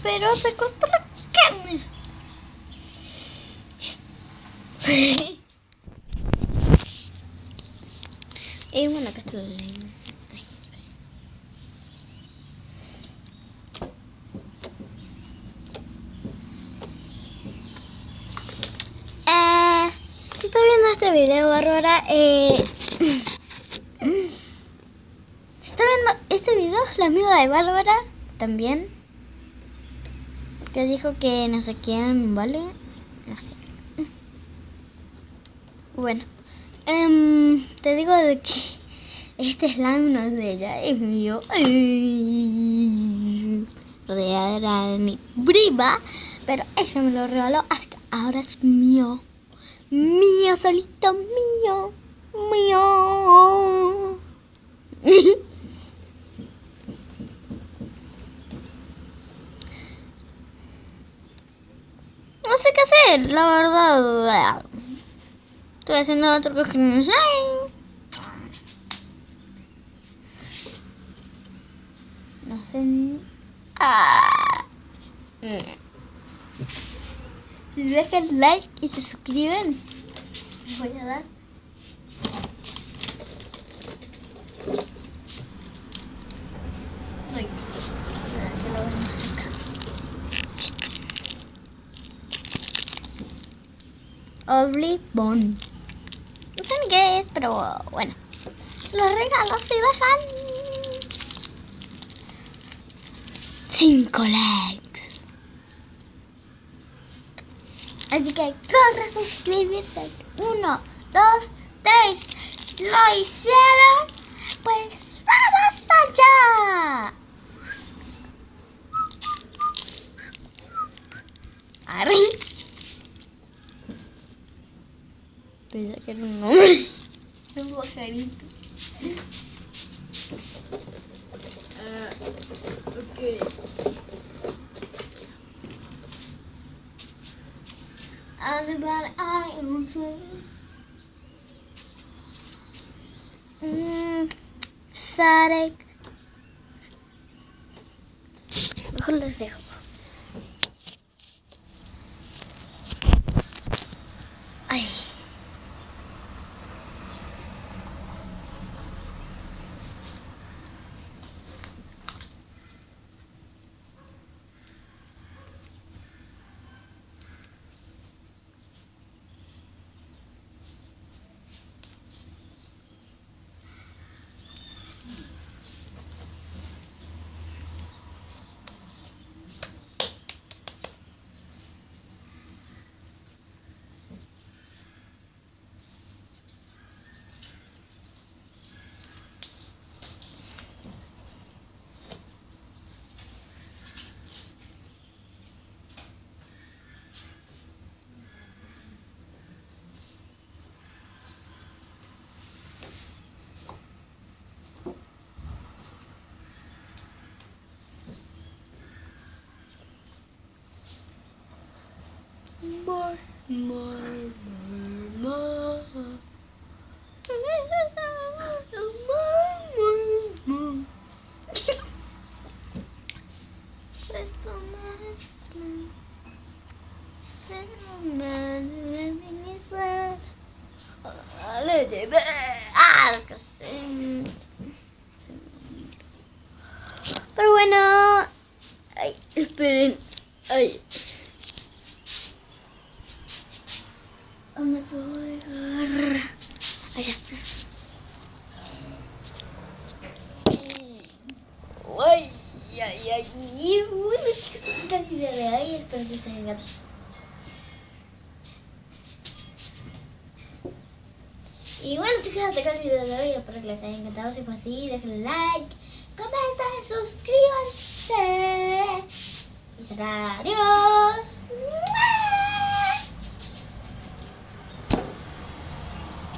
Pero te cortó la carne. Y bueno, acá está el... Si estás viendo este video, Bárbara, si está viendo este video, es la amiga de Bárbara también, que dijo que no sé quién, ¿vale? No sé. Bueno, te digo de que este slime no es de ella, es mío. Era de mi prima, pero ella me lo regaló, así que ahora es mío. Mío, solito mío. Mío. No sé qué hacer, la verdad. Estoy haciendo otro que no sé. No sé. Si dejan like y se suscriben, les voy a dar. Uy, ahora que lo vemos acá. Oblivion. No sé ni qué es, pero bueno. Los regalos se dejan 5 likes. Así que corre a suscribirte. 1, 2, 3. ¿Lo hicieron? Pues vamos allá. Arre. Pensé que era un nombre. Un pajarito. Ok. Además, hay un Sarek. Mejor les dejo. Ay. More. Pero bueno, ay, esperen, ay. ¿Dónde puedo dejar? Allá. Ay. Y bueno, chicos, esta es el video de hoy. Espero que les haya encantado. Y bueno, chicos, hasta acá el video de hoy. Espero que les haya encantado. Si fue así, déjenle like, comenten, suscríbanse. Y será adiós.